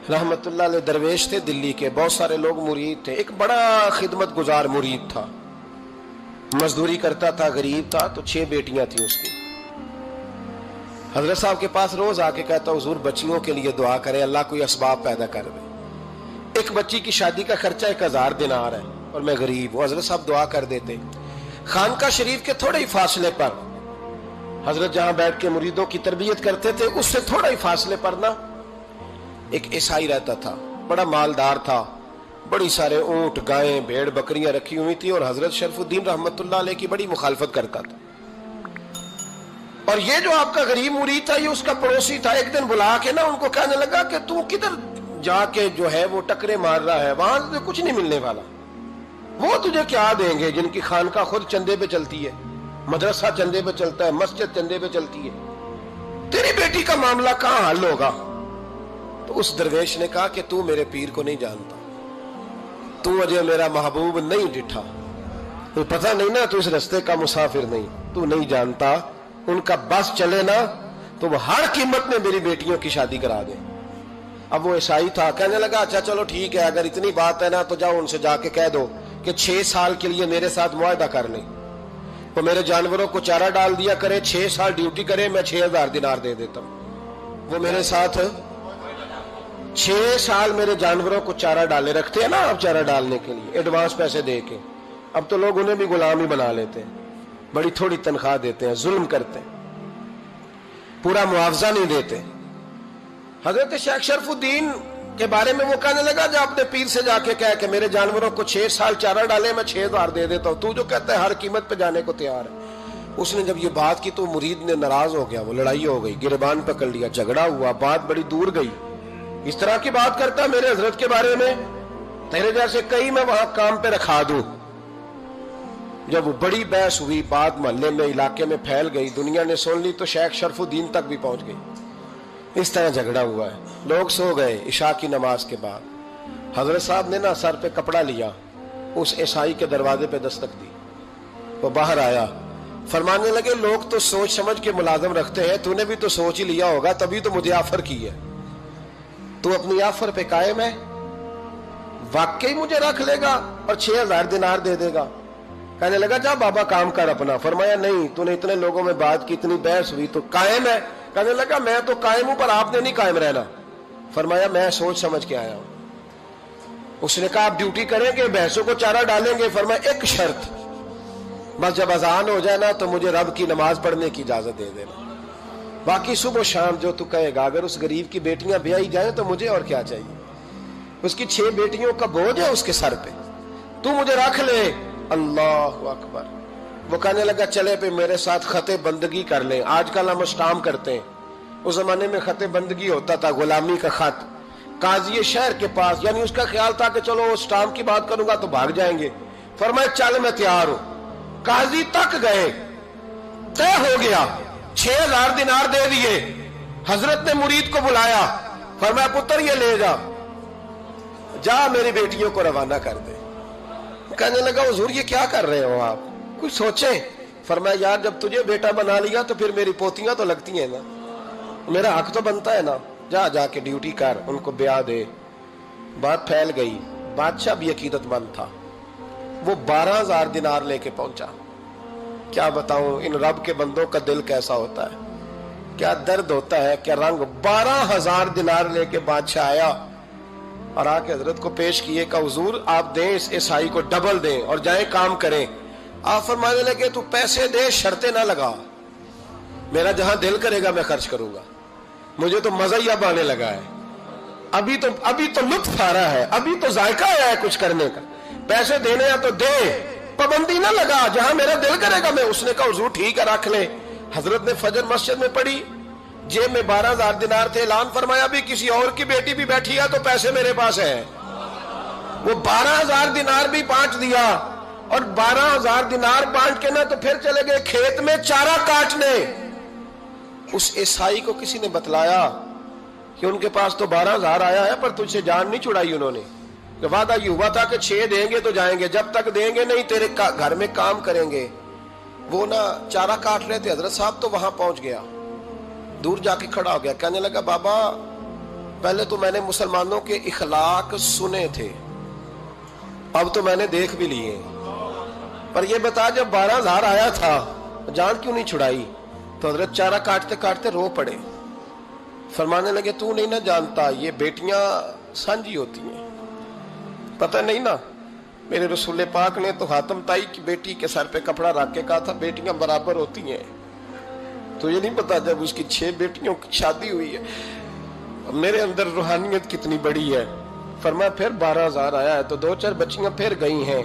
رحمت اللہ علیہ درویش تھے دلی کے، بہت سارے لوگ مرید تھے، ایک بڑا خدمت گزار مرید تھا، مزدوری کرتا تھا، غریب تھا، تو 6 بیٹیاں تھیں اس کی۔ حضرت صاحب کے پاس روز آ کے کہتا حضور بچیوں کے لیے دعا کرے اللہ کوئی اسباب پیدا کر دے، ایک بچی کی شادی کا خرچہ 1000 دینار ہے اور میں غریب ہوں۔ حضرت صاحب دعا کر دیتے۔ خانقاہ شریف کے تھوڑے ہی فاصلے پر حضرت جہاں بیٹھ کے مریدوں کی تربیت کرتے تھے، اس سے تھوڑا ہی فاصلے پر نا ایک عیسائی رہتا تھا، بڑا مالدار تھا، بڑی سارے اونٹ، گائیں، بھیڑ، بکریاں رکھی ہوئی تھی، اور حضرت شرف الدین رحمت اللہ علیہ کی بڑی مخالفت کرتا تھا۔ اور یہ جو آپ کا غریب مرید تھا یہ اس کا پڑوسی تھا، ایک دن بلا کے نا ان کو کہنے لگا کہ تو کدھر جا کے جو ہے وہ ٹکرے مار رہا ہے، وہاں سے کچھ نہیں ملنے والا، وہ تجھے کیا دیں گے جن کی خانقاہ خود چندے پہ چلتی ہے، مدرسہ چندے پہ چلتا ہے، مسجد چندے پہ چلتی ہے، تیری بیٹی کا معاملہ کہاں حل ہوگا؟ تو اس درویش نے کہا کہ تو میرے پیر کو نہیں جانتا، تو مجھے میرا محبوب نہیں ڈٹھا، تو پتہ نہیں نا، تو اس رستے کا مسافر نہیں، تو نہیں جانتا، ان کا بس چلے نا تو وہ ہر قیمت میں میری بیٹیوں کی شادی کرا دیں۔ اب وہ عیسائی تھا، کہنے لگا اچھا چلو ٹھیک ہے، اگر اتنی بات ہے نا تو جاؤ ان سے جا کے کہہ دو کہ 6 سال کے لیے میرے ساتھ معاہدہ کر لیں، وہ میرے جانوروں کو چارہ ڈال دیا کرے، 6 سال ڈیوٹی کرے، میں 6000 دینار دے دیتا ہوں۔ وہ میرے ساتھ 6 سال میرے جانوروں کو چارہ ڈالے، رکھتے ہیں نا آپ چارہ ڈالنے کے لیے ایڈوانس پیسے دے کے، اب تو لوگ انہیں بھی غلام ہی بنا لیتے ہیں، بڑی تھوڑی تنخواہ دیتے ہیں، ظلم کرتے ہیں، پورا معاوضہ نہیں دیتے۔ حضرت شیخ شرف الدین کے بارے میں وہ کہنے لگا جب اپنے پیر سے جا کے کہہ کہ میرے جانوروں کو 6 سال چارہ ڈالے، میں 6000 دے دیتا ہوں، تو جو کہتا ہے ہر قیمت پہ جانے کو تیار ہے۔ اس نے جب یہ بات کی تو مرید نے ناراض ہو گیا، وہ لڑائی ہو گئی، گربان پکڑ لیا، جھگڑا ہوا، بات بڑی دور گئی، اس طرح کی بات کرتا میرے حضرت کے بارے میں، تیرے جیسے کئی میں وہاں کام پہ رکھا دوں۔ جب وہ بڑی بحث ہوئی، بات محلے میں، علاقے میں پھیل گئی، دنیا نے سن لی تو شیخ شرف الدین تک بھی پہنچ گئی۔ اس طرح جھگڑا ہوا ہے، لوگ سو گئے عشاء کی نماز کے بعد۔ حضرت صاحب نے نا سر پہ کپڑا لیا، اس عیسائی کے دروازے پہ دستک دی، وہ باہر آیا، فرمانے لگے لوگ تو سوچ سمجھ کے ملازم رکھتے ہیں، تو نے بھی تو سوچ ہی لیا ہوگا تبھی تو مجھے آفر کی ہے، تو اپنی آفر پہ قائم ہے، واقعی مجھے رکھ لے گا اور 6000 دینار دے دے گا؟ کہنے لگا جا بابا کام کر اپنا۔ فرمایا نہیں، تو نے اتنے لوگوں میں بات کی، اتنی بحث ہوئی، تو قائم ہے؟ کہنے لگا میں تو قائم ہوں پر آپ نے نہیں قائم رہنا۔ فرمایا میں سوچ سمجھ کے آیا ہوں۔ اس نے کہا آپ ڈیوٹی کریں گے، بحثوں کو چارہ ڈالیں گے؟ فرمایا ایک شرط، بس جب اذان ہو جائے نا تو مجھے رب کی نماز پڑھنے کی اجازت دے دینا، باقی صبح و شام جو تو کہے گا۔ اگر اس غریب کی بیٹیاں بیائی جائیں تو مجھے اور کیا چاہیے، اس کی 6 بیٹیوں کا بوجھ ہے اس کے سر پہ، تو مجھے رکھ لے۔ اللہ اکبر۔ وہ کہنے لگا چلے پہ میرے ساتھ خط بندگی کر لیں، آج کل ہم اسٹام کرتے ہیں، اس زمانے میں خط بندگی ہوتا تھا، غلامی کا خط، قاضی شہر کے پاس، یعنی اس کا خیال تھا کہ چلو اسٹام کی بات کروں گا تو بھاگ جائیں گے۔ فرمایا چل میں تیار ہوں۔ قاضی تک گئے، طے ہو گیا، 6000 دینار دے دیے۔ حضرت نے مرید کو بلایا، فرمایا پتر یہ لے جا، جا میری بیٹیوں کو روانہ کر دے۔ کہنے لگا حضور یہ کیا کر رہے ہو آپ، کچھ سوچیں۔ فرمایا یار جب تجھے بیٹا بنا لیا تو پھر میری پوتیاں تو لگتی ہیں نا، میرا حق تو بنتا ہے نا، جا کے ڈیوٹی کر، ان کو بیاہ دے۔ بات پھیل گئی، بادشاہ بھی عقیدت مند تھا، وہ 12000 دینار لے کے پہنچا۔ کیا بتاؤں ان رب کے بندوں کا دل کیسا ہوتا ہے، کیا درد ہوتا ہے، کیا رنگ۔ 12000 دینار لے کے بادشاہ آیا اور آ کے حضرت کو پیش کیے کہ حضور آپ دیں اس عیسائی کو ڈبل دیں اور جائیں کام کریں۔ آپ فرمانے لگے تو پیسے دے، شرطیں نہ لگا، میرا جہاں دل کرے گا میں خرچ کروں گا، مجھے تو مزہ ہی اب آنے لگا ہے، ابھی تو لطف آ رہا ہے، ابھی تو ذائقہ آیا ہے کچھ کرنے کا، پیسے دینے ہیں تو دے، پابندی نہ لگا، جہاں میرا دل کرے گا میں۔ اس نے کہا حضور ٹھیک ہے رکھ لیں۔ حضرت نے فجر مسجد میں پڑھی، جیب میں 12000 دینار تھے، اعلان فرمایا بھی کسی اور کی بیٹی بھی بیٹھی ہے تو پیسے میرے پاس ہیں۔ وہ 12000 دینار بھی بانٹ دیا، اور 12000 دینار بانٹ کے نا تو پھر چلے گئے کھیت میں چارہ کاٹنے۔ اس عیسائی کو کسی نے بتلایا کہ ان کے پاس تو 12000 آیا ہے پر تجھ سے جان نہیں چھڑائی انہوں نے، کہ وعدہ یہ ہوا تھا کہ 6 دیں گے تو جائیں گے، جب تک دیں گے نہیں تیرے گھر میں کام کریں گے۔ وہ نا چارہ کاٹ رہے تھے، حضرت صاحب تو وہاں پہنچ گیا، دور جا کے کھڑا ہو گیا، کہنے لگا بابا پہلے تو میں نے مسلمانوں کے اخلاق سنے تھے، اب تو میں نے دیکھ بھی لیے، پر یہ بتا جب 12,000 آیا تھا جان کیوں نہیں چھڑائی؟ تو حضرت چارہ کاٹتے کاٹتے رو پڑے، فرمانے لگے تو نہیں نہ جانتا یہ بیٹیاں سانجی ہوتی ہیں، پتہ نہیں نا؟ میرے رسول پاک نے تو حاتم تائی کی بیٹی کے سر پہ کپڑا رکھ کے کہا تھا بیٹیاں برابر ہوتی ہیں، تو یہ نہیں پتا جب اس کی 6 بیٹیوں کی شادی ہوئی ہے میرے اندر روحانیت کتنی بڑی ہے۔ فرمایا پھر 12,000 آیا ہے تو 2-4 بچیاں پھر گئی ہیں،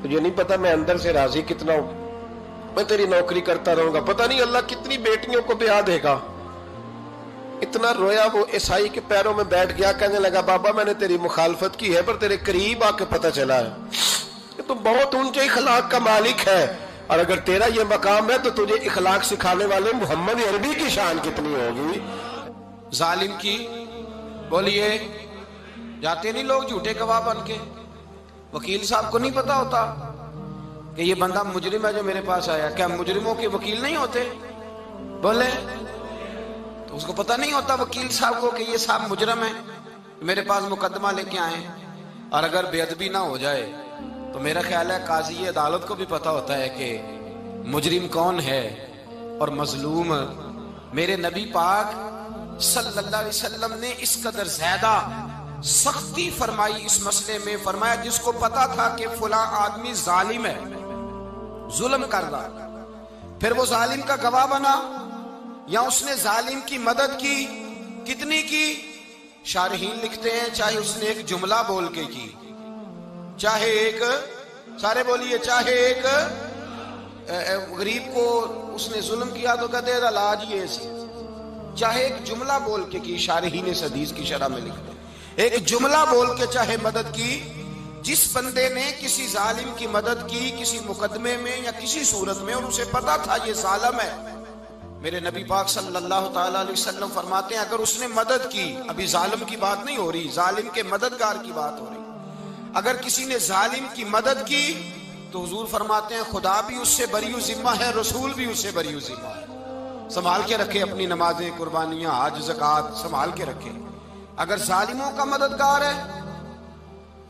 تو یہ نہیں پتا میں اندر سے راضی کتنا ہوں، میں تیری نوکری کرتا رہوں گا، پتہ نہیں اللہ کتنی بیٹیوں کو بیاہ دے گا۔ اتنا رویا وہ عیسائی کے پیروں میں بیٹھ گیا، کہنے لگا بابا میں نے تیری مخالفت کی ہے پر تیرے قریب آ کے پتہ چلا ہے کہ تو بہت اونچے اخلاق کا مالک ہے، اور اگر تیرا یہ مقام ہے تو تجھے اخلاق سکھانے والے محمد عربی کی شان کتنی ہوگی۔ ظالم کی بولیے جاتے نہیں لوگ جھوٹے گواہ بن کے، وکیل صاحب کو نہیں پتا ہوتا کہ یہ بندہ مجرم ہے جو میرے پاس آیا، کیا مجرموں کے وکیل نہیں ہوتے؟ بولے تو اس کو پتہ نہیں ہوتا وکیل صاحب کو کہ یہ صاحب مجرم ہے، میرے پاس مقدمہ لے کے آئے، اور اگر بے ادبی نہ ہو جائے تو میرا خیال ہے قاضی عدالت کو بھی پتا ہوتا ہے کہ مجرم کون ہے اور مظلوم۔ میرے نبی پاک صلی اللہ علیہ وسلم نے اس قدر زیادہ سختی فرمائی اس مسئلے میں، فرمایا جس کو پتا تھا کہ فلاں آدمی ظالم ہے، ظلم کر رہا، پھر وہ ظالم کا گواہ بنا یا اس نے ظالم کی مدد کی، کتنی کی؟ شارحین لکھتے ہیں چاہے اس نے ایک جملہ بول کے کی، چاہے ایک، سارے بولیے، چاہے ایک غریب کو اس نے ظلم کیا تو کہتے ہیں علاج یہ سی، چاہے ایک جملہ بول کے کی، شارحین اس حدیث کی شرح میں لکھتے ہیں ایک جملہ بول کے چاہے مدد کی، جس بندے نے کسی ظالم کی مدد کی کسی مقدمے میں یا کسی صورت میں اور اسے پتا تھا یہ ظالم ہے، میرے نبی پاک صلی اللہ تعالیٰ علیہ وسلم فرماتے ہیں اگر اس نے مدد کی، ابھی ظالم کی بات نہیں ہو رہی، ظالم کے مددگار کی بات ہو رہی، اگر کسی نے ظالم کی مدد کی تو حضور فرماتے ہیں خدا بھی اس سے بری و ذمہ ہے، رسول بھی اس سے بری و ذمہ ہے۔ سنبھال کے رکھے اپنی نمازیں، قربانیاں، حج، زکوٰۃ سنبھال کے رکھے۔ اگر ظالموں کا مددگار ہے،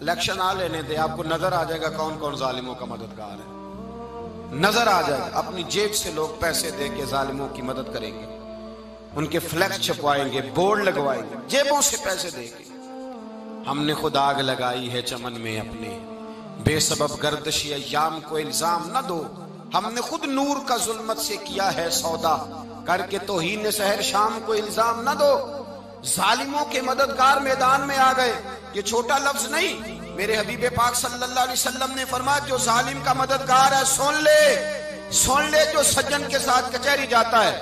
الیکشن آ لینے دے، آپ کو نظر آ جائے گا کون کون ظالموں کا مددگار ہے، نظر آ جائے گا۔ اپنی جیب سے لوگ پیسے دے کے ظالموں کی مدد کریں گے، ان کے فلیکس چھپوائیں گے، بورڈ لگوائیں گے، جیبوں سے پیسے دے کے۔ ہم نے خود آگ لگائی ہے چمن میں اپنے، بے سبب گردشی ایام کو الزام نہ دو، ہم نے خود نور کا ظلمت سے کیا ہے سودا، کر کے توہین سحر شام کو الزام نہ دو۔ ظالموں کے مددگار میدان میں آ گئے، یہ چھوٹا لفظ نہیں، میرے حبیب پاک صلی اللہ علیہ وسلم نے فرمایا جو ظالم کا مددگار ہے سن لے جو سجن کے ساتھ کچہری جاتا ہے،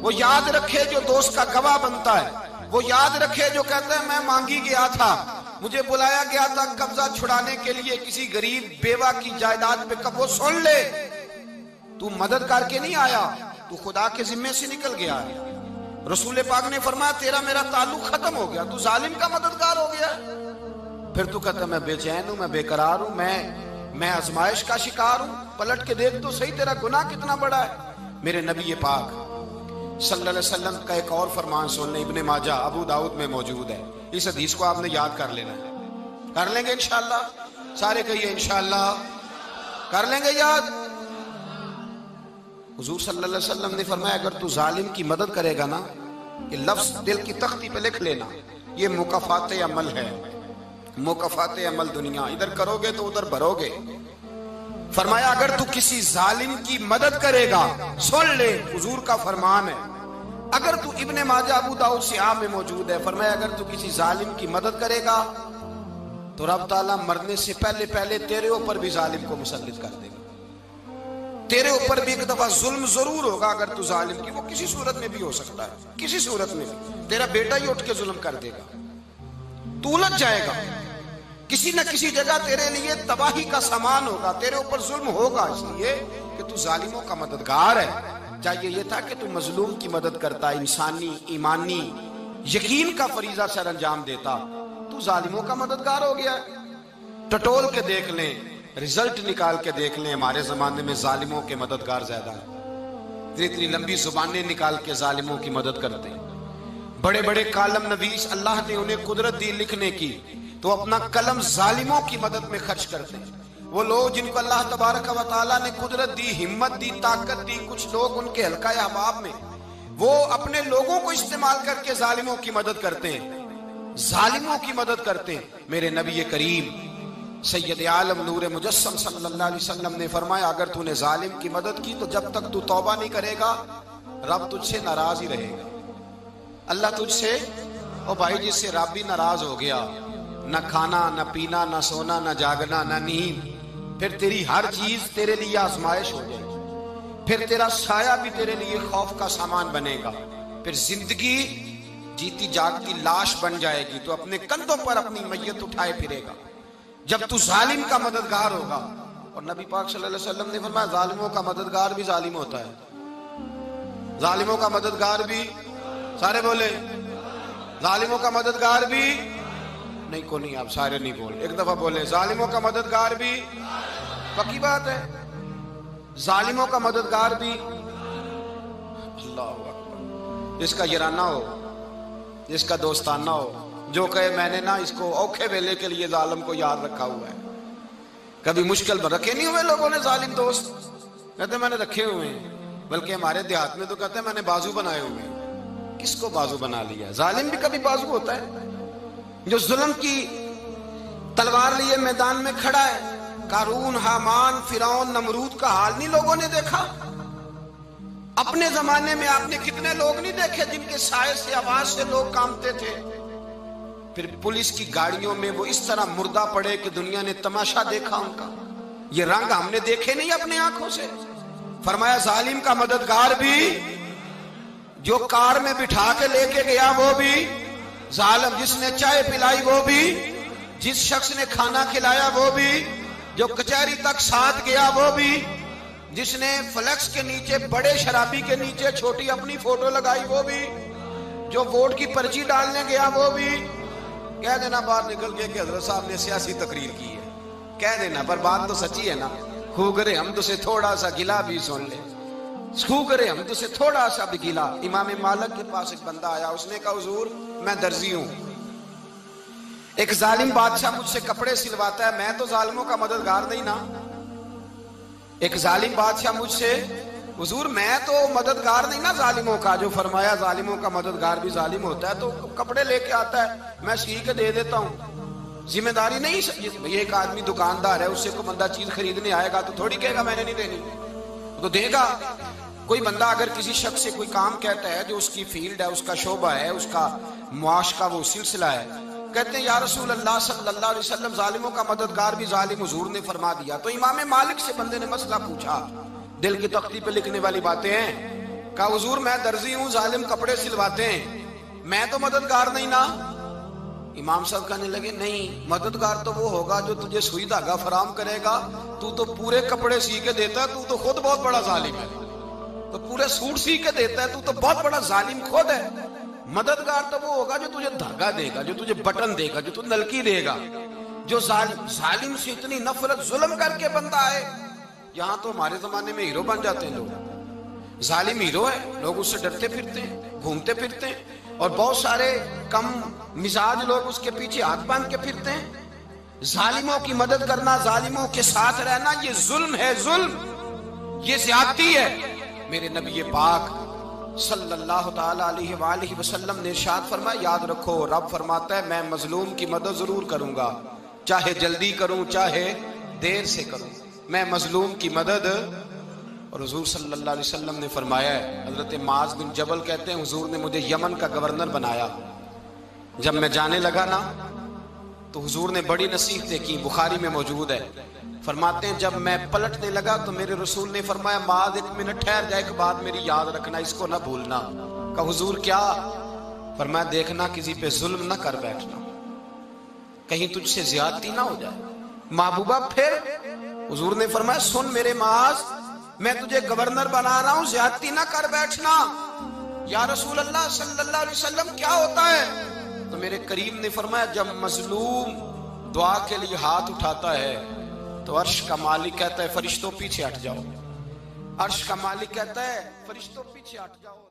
وہ یاد رکھے جو دوست کا گواہ بنتا ہے، وہ یاد رکھے جو کہتا ہے میں مانگی گیا تھا، مجھے بلایا گیا تھا قبضہ چھڑانے کے لیے کسی غریب بیوہ کی جائیداد پہ، کب وہ سن لے تو مدد کر کے نہیں آیا، تو خدا کے ذمے سے نکل گیا ہے۔ رسول پاک نے فرمایا تیرا میرا تعلق ختم ہو گیا، تو ظالم کا مددگار ہو گیا، پھر تو کہتا میں بے چین ہوں، میں بے قرار ہوں، میں آزمائش کا شکار ہوں، پلٹ کے دیکھ تو صحیح تیرا گناہ کتنا بڑا ہے۔ میرے نبی پاک صلی اللہ علیہ وسلم کا ایک اور فرمان سن لیں، ابن ماجہ ابو داؤد میں موجود ہے، اس حدیث کو آپ نے یاد کر لینا ہے، کر لیں گے انشاءاللہ، سارے کہیے انشاءاللہ کر لیں گے یاد۔ حضور صلی اللہ علیہ وسلم نے فرمایا اگر تو ظالم کی مدد کرے گا نا، یہ لفظ دل کی تختی پہ لکھ لینا، یہ مکافات عمل ہے، مکافات عمل دنیا، ادھر کرو گے تو ادھر بھرو گے۔ فرمایا اگر تو کسی ظالم کی مدد کرے گا، سن لے حضور کا فرمان ہے، اگر تو ابن ماجہ ابو داؤد سیاہ میں موجود ہے، فرمایا اگر تو کسی ظالم کی مدد کرے گا تو رب تعالیٰ مرنے سے پہلے پہلے تیرے اوپر بھی ظالم کو مسلط کر دے گا، تیرے اوپر بھی ایک دفعہ ظلم ضرور ہوگا اگر تو ظالم کی، وہ کسی صورت میں بھی ہو سکتا ہے، کسی صورت میں بھی تیرا بیٹا ہی اٹھ کے ظلم کر دے گا، تو الجھ جائے گا، کسی نہ کسی جگہ تیرے لیے تباہی کا سامان ہوگا، تیرے اوپر ظلم ہوگا، اس لیے کہ تو ظالموں کا مددگار ہے۔ چاہیے یہ تھا کہ تو مظلوم کی مدد کرتا، انسانی ایمانی یقین کا فریضہ سر انجام دیتا، تو ظالموں کا مددگار ہو گیا۔ ٹٹول کے دیکھ لیں، رزلٹ نکال کے دیکھ لیں، ہمارے زمانے میں ظالموں کے مددگار زیادہ ہیں، اتنی لمبی زبانیں نکال کے ظالموں کی مدد کرتے ہیں، بڑے بڑے کالم نویس اللہ نے انہیں قدرت دی لکھنے کی، تو اپنا قلم ظالموں کی مدد میں خرچ کرتے ہیں۔ وہ لوگ جن کو اللہ تبارک و تعالیٰ نے قدرت دی، ہمت دی، طاقت دی، کچھ لوگ ان کے حلقہ احباب میں وہ اپنے لوگوں کو استعمال کر کے ظالموں کی مدد کرتے ہیں، ظالموں کی مدد کرتے ہیں۔ میرے نبی کریم سید عالم نور مجسم صلی اللہ علیہ وسلم نے فرمایا اگر تو نے ظالم کی مدد کی تو جب تک تو توبہ نہیں کرے گا رب تجھ سے ناراض ہی رہے گا۔ اللہ تجھ سے، او بھائی جس سے رب بھی ناراض ہو گیا، نہ کھانا نہ پینا نہ سونا نہ جاگنا نہ نیند، پھر تیری ہر چیز تیرے لیے آزمائش ہو جائے گی، پھر تیرا سایہ بھی تیرے لیے خوف کا سامان بنے گا، پھر زندگی جیتی جاگتی لاش بن جائے گی، تو اپنے کندھوں پر اپنی میت اٹھائے پھرے گا جب تو ظالم کا مددگار ہوگا۔ اور نبی پاک صلی اللہ علیہ وسلم نے فرمایا ظالموں کا مددگار بھی ظالم ہوتا ہے، ظالموں کا مددگار بھی، سارے بولے ظالموں کا مددگار بھی، نہیں کو نہیں، آپ سارے نہیں بولے، ایک دفعہ بولے ظالموں کا مددگار بھی، پکی بات ہے، ظالموں کا مددگار بھی۔ اللہ اکبر، جس کا یارانہ ہو، جس کا دوستانہ ہو، جو کہے میں نے نا اس کو اوکھے ویلے کے لیے ظالم کو یاد رکھا ہوا ہے۔ کبھی مشکل میں رکھے نہیں ہوئے لوگوں نے ظالم دوست، کہتے میں نے رکھے ہوئے ہیں، بلکہ ہمارے دیہات میں تو کہتے ہیں میں نے بازو بنائے ہوئے ہیں۔ کس کو بازو بنا لیا؟ ظالم بھی کبھی بازو ہوتا ہے، جو ظلم کی تلوار لیے میدان میں کھڑا ہے۔ قارون، حامان، فرعون، نمرود کا حال نہیں لوگوں نے دیکھا؟ اپنے زمانے میں آپ نے کتنے لوگ نہیں دیکھے جن کے سائے سے، آواز سے لوگ کانپتے تھے؟ پھر پولیس کی گاڑیوں میں وہ اس طرح مردہ پڑے کہ دنیا نے تماشا دیکھا ان کا۔ یہ رنگ ہم نے دیکھے نہیں اپنے آنکھوں سے۔ فرمایا ظالم کا مددگار بھی، جو کار میں بٹھا کے لے کے گیا وہ بھی ظالم، جس نے چائے پلائی وہ بھی، جس شخص نے کھانا کھلایا وہ بھی، جو کچہری تک ساتھ گیا وہ بھی، جس نے فلیکس کے نیچے بڑے شرابی کے نیچے چھوٹی اپنی فوٹو لگائی وہ بھی، جو ووٹ کی پرچی ڈالنے گیا وہ بھی۔ کہہ دینا باہر نکل کے کہ حضرت صاحب نے سیاسی تقریر کی ہے، کہہ دینا، پر بات تو سچی ہے نا۔ خو کرے ہم تو سے تھوڑا سا گلا بھی سن لے، خو کرے ہم تو سے تھوڑا سا بھی گلا۔ امام مالک کے پاس ایک بندہ آیا، اس نے کہا حضور میں درزی ہوں، ایک ظالم بادشاہ مجھ سے کپڑے سلواتا ہے، میں تو ظالموں کا مددگار نہیں نا۔ ایک ظالم بادشاہ مجھ سے، حضور میں تو مددگار نہیں نا ظالموں کا، جو فرمایا ظالموں کا مددگار بھی ظالم ہوتا ہے، تو کپڑے لے کے آتا ہے میں سی کے دے دیتا ہوں، ذمہ داری نہیں۔ یہ ایک آدمی دکاندار ہے، اس سے کوئی بندہ چیز خریدنے آئے گا تو تھوڑی کہے گا میں نے نہیں دینی، تو دے گا۔ کوئی بندہ اگر کسی شخص سے کوئی کام کہتا ہے جو اس کی فیلڈ ہے، اس کا شعبہ ہے، اس کا معاش کا وہ سلسلہ ہے، کہتے ہیں یا رسول اللہ صلی اللہ علیہ وسلم ظالموں کا مددگار بھی ظالم، حضور نے فرما دیا۔ تو امام مالک سے بندے نے مسئلہ پوچھا، دل کی تختی پہ لکھنے والی باتیں ہیں، کہا حضور میں درزی ہوں، ظالم کپڑے سلواتے ہیں، میں تو مددگار نہیں نا۔ امام صاحب کہنے لگے نہیں، مددگار تو وہ ہوگا جو تجھے سوئی دھاگا فراہم کرے گا، تو پورے کپڑے سی کے دیتا ہے، تو خود بہت بڑا ظالم ہے، تو پورے سوٹ سی کے دیتا ہے، تو بہت بڑا ظالم خود ہے۔ مددگار تو وہ ہوگا جو تجھے دھاگا دے گا، جو تجھے بٹن دے گا، جو تجھے نلکی دے گا۔ جو ظالم سے اتنی نفرت ظلم کر کے بندہ ہے، یہاں تو ہمارے زمانے میں ہیرو بن جاتے ہیں لوگ، ظالم ہیرو ہے، لوگ اس سے ڈرتے پھرتے ہیں، گھومتے پھرتے ہیں، اور بہت سارے کم مزاج لوگ اس کے پیچھے ہاتھ باندھ کے پھرتے ہیں۔ ظالموں کی مدد کرنا، ظالموں کے ساتھ رہنا، یہ ظلم ہے، ظلم، یہ زیادتی ہے۔ میرے نبی پاک صلی اللہ تعالی علیہ وآلہ وسلم نے ارشاد فرمایا یاد رکھو، رب فرماتا ہے میں مظلوم کی مدد ضرور کروں گا، چاہے جلدی کروں چاہے دیر سے کروں، میں مظلوم کی مدد۔ اور حضور صلی اللہ علیہ وسلم نے فرمایا ہے، حضرت معاذ بن جبل کہتے ہیں حضور نے مجھے یمن کا گورنر بنایا، جب میں جانے لگا نا تو حضور نے بڑی نصیحتیں کی، بخاری میں موجود ہے، فرماتے ہیں جب میں پلٹنے لگا تو میرے رسول نے فرمایا معاذ ایک منٹ ٹھہر جا، ایک بات میری یاد رکھنا، اس کو نہ بھولنا۔ کہا حضور کیا؟ فرمایا دیکھنا کسی پہ ظلم نہ کر بیٹھنا، کہیں تجھ سے زیادتی نہ ہو جائے۔ محبوبہ پھر حضور نے فرمایا سن میرے معاذ، میں تجھے گورنر بنا رہا ہوں، زیادتی نہ کر بیٹھنا۔ یا رسول اللہ صلی اللہ علیہ وسلم کیا ہوتا ہے؟ تو میرے کریم نے فرمایا جب مظلوم دعا کے لیے ہاتھ اٹھاتا ہے تو عرش کا مالک کہتا ہے فرشتوں پیچھے ہٹ جاؤ، عرش کا مالک کہتا ہے فرشتوں پیچھے ہٹ جاؤ۔